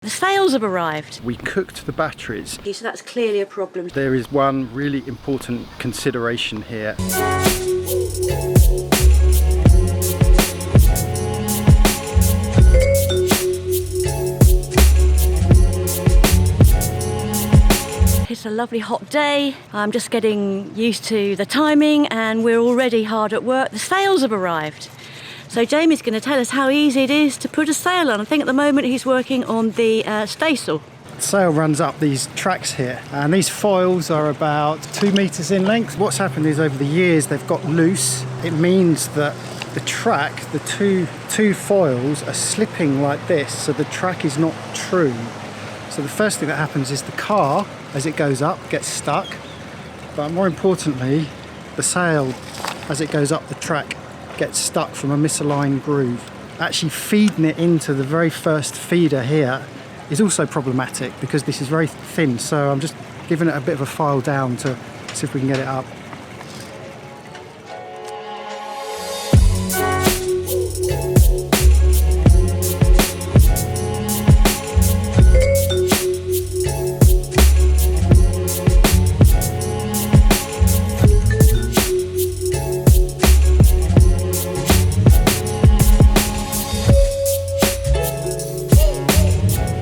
The sails have arrived. We cooked the batteries. Okay, so that's clearly a problem. There is one really important consideration here. It's a lovely hot day. I'm just getting used to the timing and we're already hard at work. The sails have arrived. So Jamie's going to tell us how easy it is to put a sail on. I think at the moment he's working on the staysail. The sail runs up these tracks here, and these foils are about 2 meters in length. What's happened is over the years they've got loose. It means that the track, the two foils are slipping like this, so the track is not true. So the first thing that happens is the car, as it goes up, gets stuck. But more importantly, the sail, as it goes up the track, gets stuck from a misaligned groove. Actually feeding it into the very first feeder here is also problematic because this is very thin, so I'm just giving it a bit of a file down to see if we can get it up.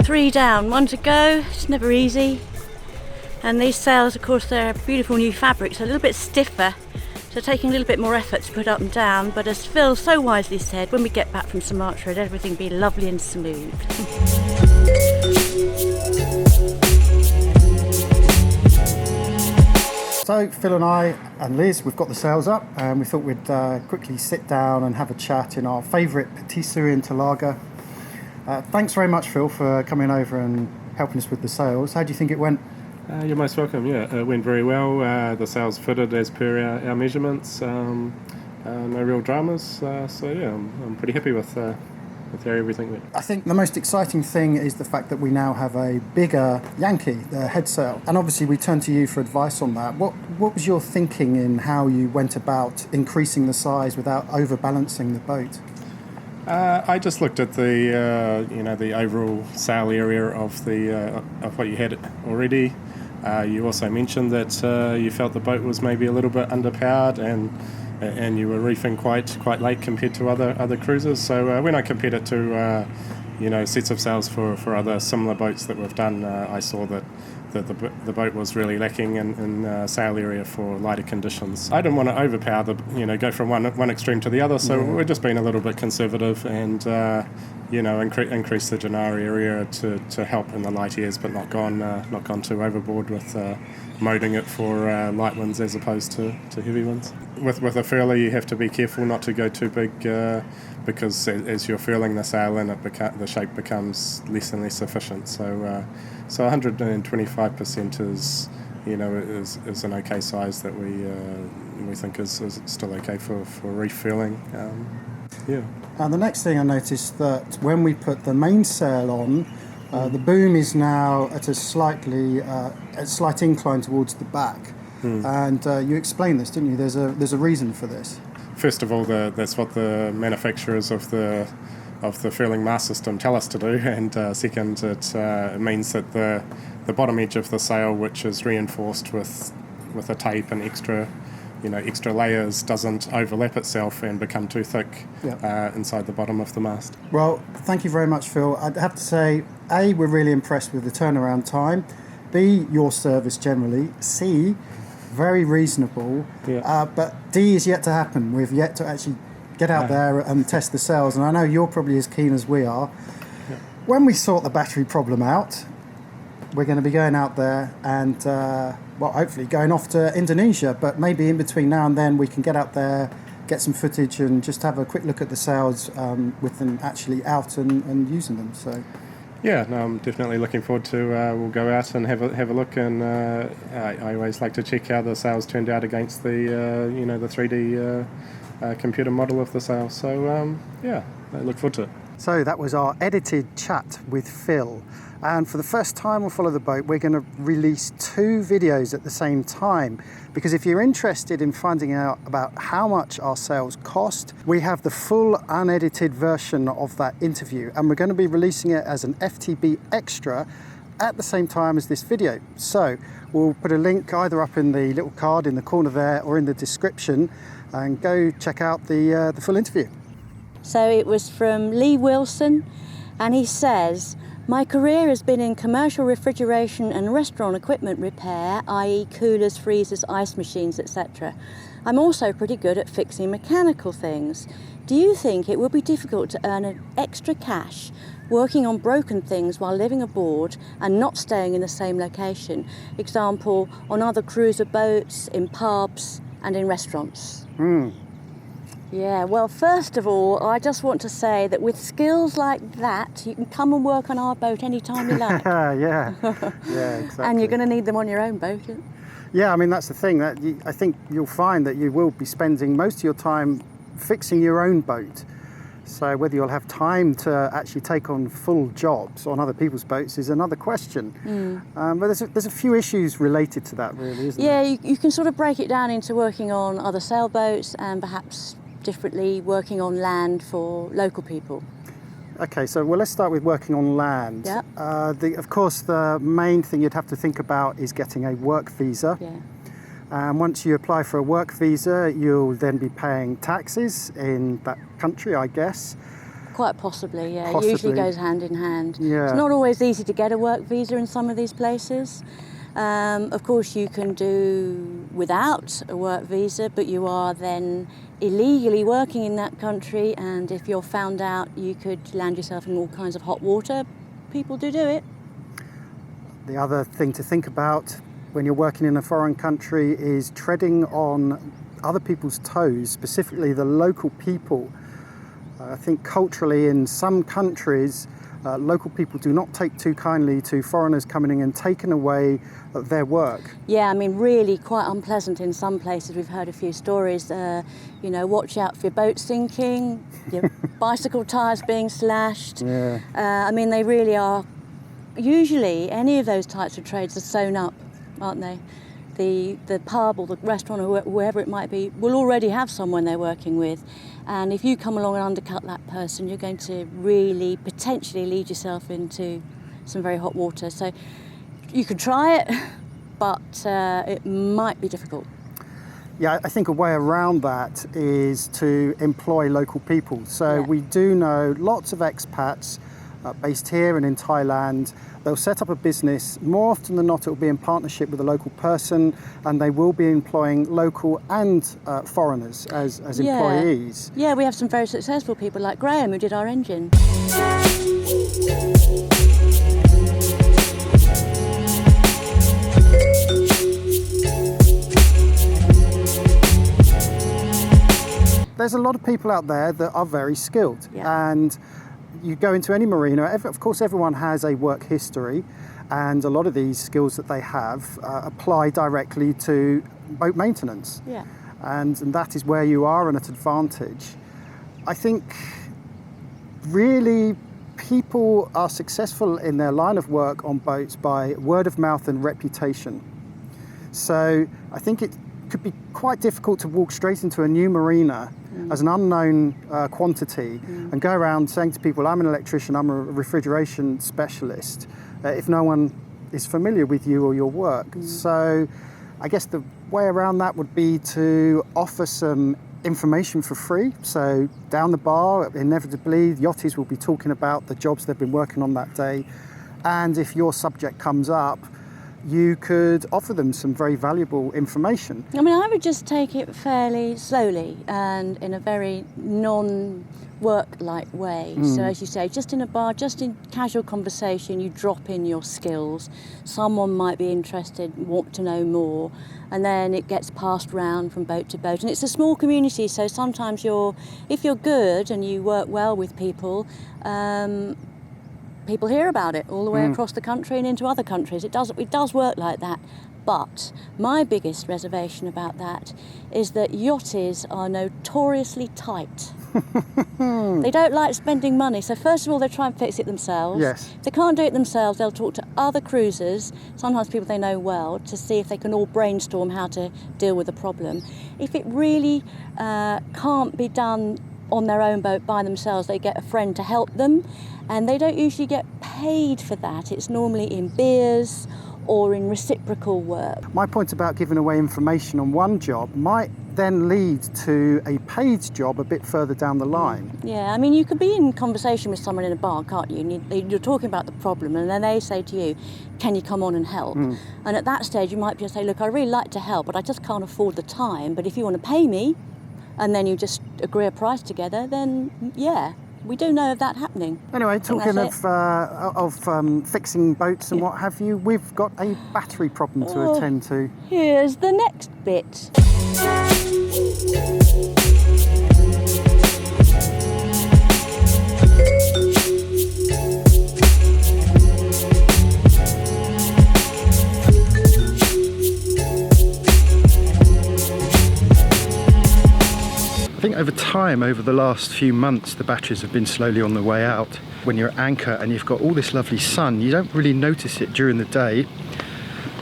Three down, one to go. It's never easy. And these sails, of course, they're beautiful new fabrics, a little bit stiffer, so taking a little bit more effort to put up and down. But as Phil so wisely said, when we get back from Sumatra, everything will be lovely and smooth. So Phil and I and Liz, we've got the sails up, and we thought we'd quickly sit down and have a chat in our favourite patisserie in Talaga. Thanks very much, Phil, for coming over and helping us with the sails. How do you think it went? You're most welcome. Yeah, it went very well. The sails fitted as per our measurements. No real dramas. So yeah, I'm pretty happy with how everything went. I think the most exciting thing is the fact that we now have a bigger Yankee, the head sail. And obviously we turn to you for advice on that. What was your thinking in how you went about increasing the size without overbalancing the boat? I just looked at the the overall sail area of what you had already. You also mentioned that you felt the boat was maybe a little bit underpowered and you were reefing quite late compared to other cruisers. So when I compared it to sets of sails for other similar boats that we've done, I saw that the boat was really lacking in sail area for lighter conditions. I didn't want to overpower go from one extreme to the other, so we're just being a little bit conservative and increase the Janari area to help in the light airs, but not gone too overboard with moding it for light winds as opposed to heavy winds. With a furler, you have to be careful not to go too big because as you're furling the sail in, the shape becomes less and less efficient. So 125% is an okay size that we think is still okay for reef furling. And the next thing I noticed that when we put the mainsail on, the boom is now at a slight incline towards the back. And you explained this, didn't you? There's a reason for this. First of all, that's what the manufacturers of the furling mast system tell us to do, and second, it means that the bottom edge of the sail, which is reinforced with a tape and extra layers, doesn't overlap itself and become too thick inside the bottom of the mast. Well, thank you very much, Phil. I'd have to say, A, we're really impressed with the turnaround time. B, your service generally. C, very reasonable. But D is yet to happen. We've yet to actually get out there and test the sails, and I know you're probably as keen as we are. When we sort the battery problem out, we're going to be going out there and hopefully going off to Indonesia, but maybe in between now and then we can get out there, get some footage and just have a quick look at the sails with them actually out and using them. So yeah, no, I'm definitely looking forward to we'll go out and have a look, and I always like to check how the sails turned out against the the 3D computer model of the sail. So I look forward to it. So that was our edited chat with Phil. And for the first time on Follow the Boat, we're going to release 2 videos at the same time. Because if you're interested in finding out about how much our sails cost, we have the full unedited version of that interview. And we're going to be releasing it as an FTB extra at the same time as this video. So we'll put a link either up in the little card in the corner there or in the description, and go check out the full interview. So it was from Lee Wilson, and he says, "My career has been in commercial refrigeration and restaurant equipment repair, i.e. coolers, freezers, ice machines, etc. I'm also pretty good at fixing mechanical things. Do you think it would be difficult to earn an extra cash working on broken things while living aboard and not staying in the same location? Example, on other cruiser boats, in pubs and in restaurants." Yeah, well, first of all, I just want to say that with skills like that, you can come and work on our boat anytime you like. Yeah, exactly. And you're going to need them on your own boat. Yeah, I mean, that's the thing. I think you'll find that you will be spending most of your time fixing your own boat. So whether you'll have time to actually take on full jobs on other people's boats is another question. But there's a few issues related to that, really, isn't there? Yeah, you can sort of break it down into working on other sailboats and perhaps differently working on land for local people. Okay, so let's start with working on land. Yeah. Of course, the main thing you'd have to think about is getting a work visa. Yeah. And once you apply for a work visa, you'll then be paying taxes in that country, I guess. Quite possibly, yeah. Possibly. It usually goes hand in hand. Yeah. It's not always easy to get a work visa in some of these places. Of course, you can do without a work visa, but you are then illegally working in that country, and if you're found out, you could land yourself in all kinds of hot water. People do it. The other thing to think about when you're working in a foreign country is treading on other people's toes, specifically the local people. I think culturally in some countries, local people do not take too kindly to foreigners coming in and taking away their work. Yeah, I mean, really quite unpleasant in some places. We've heard a few stories, watch out for your boat sinking, your bicycle tyres being slashed. Yeah. I mean, they really are, usually any of those types of trades are sewn up, aren't they? The pub or the restaurant or whoever it might be will already have someone they're working with, and if you come along and undercut that person, you're going to really potentially lead yourself into some very hot water. So you can try it, but it might be difficult. Yeah, I think a way around that is to employ local people. So Yeah. we do know lots of expats based here and in Thailand. They'll set up a business. More often than not, it will be in partnership with a local person, and they will be employing local and foreigners as employees. Yeah, we have some very successful people like Graham, who did our engine. There's a lot of people out there that are very skilled, Yeah. and you go into any marina, of course everyone has a work history, and a lot of these skills that they have apply directly to boat maintenance. Yeah. And that is where you are at an advantage. I think really people are successful in their line of work on boats by word of mouth and reputation. So I think it could be quite difficult to walk straight into a new marina as an unknown quantity and go around saying to people, I'm an electrician, I'm a refrigeration specialist, if no one is familiar with you or your work. So I guess the way around that would be to offer some information for free. So down the bar, inevitably, yachties will be talking about the jobs they've been working on that day. And if your subject comes up, you could offer them some very valuable information. I mean, I would just take it fairly slowly and in a very non-work-like way. So as you say, just in a bar, just in casual conversation, you drop in your skills. Someone might be interested, want to know more, and then it gets passed round from boat to boat. And it's a small community, so sometimes if you're good and you work well with people, people hear about it all the way across the country and into other countries. It does work like that. But my biggest reservation about that is that yachties are notoriously tight. They don't like spending money. So first of all, they try and fix it themselves. Yes. If they can't do it themselves, they'll talk to other cruisers, sometimes people they know well, to see if they can all brainstorm how to deal with the problem. If it really can't be done on their own boat by themselves, they get a friend to help them, and they don't usually get paid for that. It's normally in beers or in reciprocal work. My point about giving away information on one job might then lead to a paid job a bit further down the line. Yeah, I mean, you could be in conversation with someone in a bar, can't you? And you're talking about the problem, and then they say to you, can you come on and help? And at that stage, you might just say, look, I really like to help, but I just can't afford the time. But if you want to pay me, and then you just agree a price together, then yeah. We do know of that happening. Anyway, talking of fixing boats and what have you, we've got a battery problem to attend to. Here's the next bit. I think over time, over the last few months, the batteries have been slowly on the way out. When you're at anchor and you've got all this lovely sun, you don't really notice it during the day.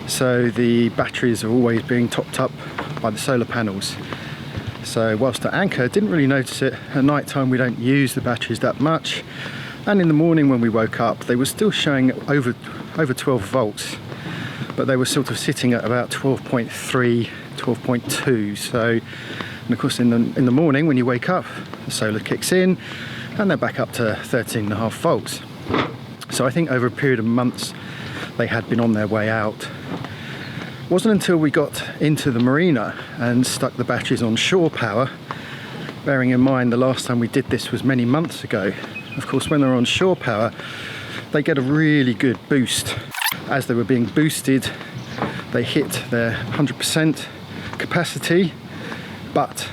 So the batteries are always being topped up by the solar panels. So whilst at anchor, didn't really notice it. At night time, we don't use the batteries that much. And in the morning when we woke up, they were still showing over 12 volts, but they were sort of sitting at about 12.3, 12.2. So, and of course in the morning when you wake up, the solar kicks in and they're back up to 13.5 volts. So I think over a period of months they had been on their way out. It wasn't until we got into the marina and stuck the batteries on shore power, bearing in mind the last time we did this was many months ago. Of course, when they're on shore power, they get a really good boost. As they were being boosted, they hit their 100% capacity. But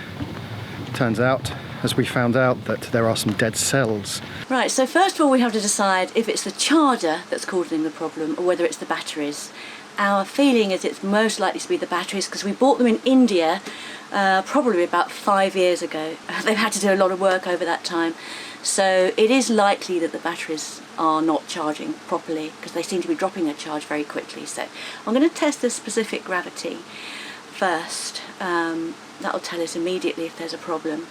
turns out, as we found out, that there are some dead cells. Right, so first of all we have to decide if it's the charger that's causing the problem or whether it's the batteries. Our feeling is it's most likely to be the batteries because we bought them in India probably about 5 years ago. They've had to do a lot of work over that time. So it is likely that the batteries are not charging properly because they seem to be dropping their charge very quickly. So I'm going to test the specific gravity first. That'll tell us immediately if there's a problem.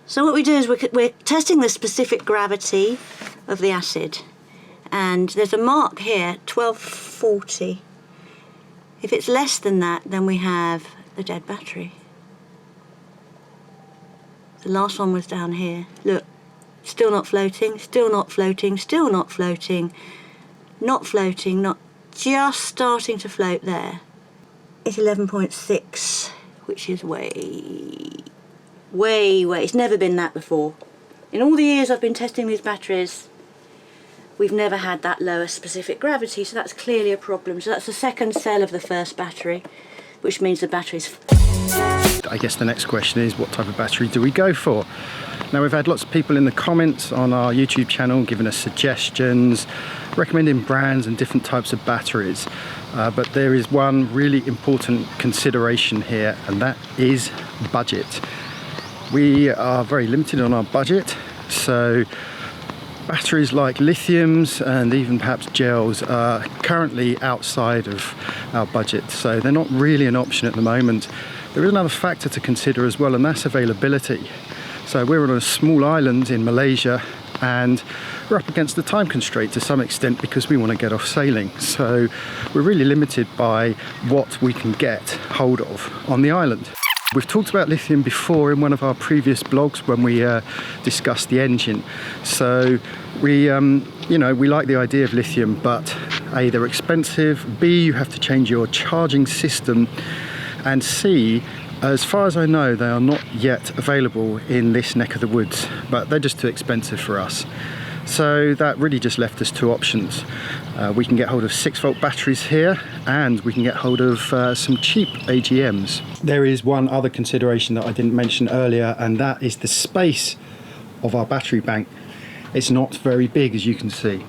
So what we do is we're testing the specific gravity of the acid, and there's a mark here, 1240. If it's less than that, then we have the dead battery. The last one was down here. Look, still not floating, still not floating, still not floating, not floating, not just starting to float there. It's 11.6. Which is way, it's never been that before. In all the years I've been testing these batteries, we've never had that lower specific gravity, so that's clearly a problem. So that's the second cell of the first battery, which means the battery's... I guess the next question is, what type of battery do we go for? Now, we've had lots of people in the comments on our YouTube channel giving us suggestions, recommending brands and different types of batteries. But there is one really important consideration here, and that is budget. We are very limited on our budget, so batteries like lithiums and even perhaps gels are currently outside of our budget, so they're not really an option at the moment. There is another factor to consider as well, and that's availability. So we're on a small island in Malaysia, and we're up against the time constraint to some extent because we want to get off sailing. So we're really limited by what we can get hold of on the island. We've talked about lithium before in one of our previous blogs when we discussed the engine. So we like the idea of lithium, but A, they're expensive, B, you have to change your charging system, and C, as far as I know, they are not yet available in this neck of the woods, but they're just too expensive for us. So that really just left us two options. We can get hold of 6-volt batteries here, and we can get hold of some cheap AGMs. There is one other consideration that I didn't mention earlier, and that is the space of our battery bank. It's not very big, as you can see.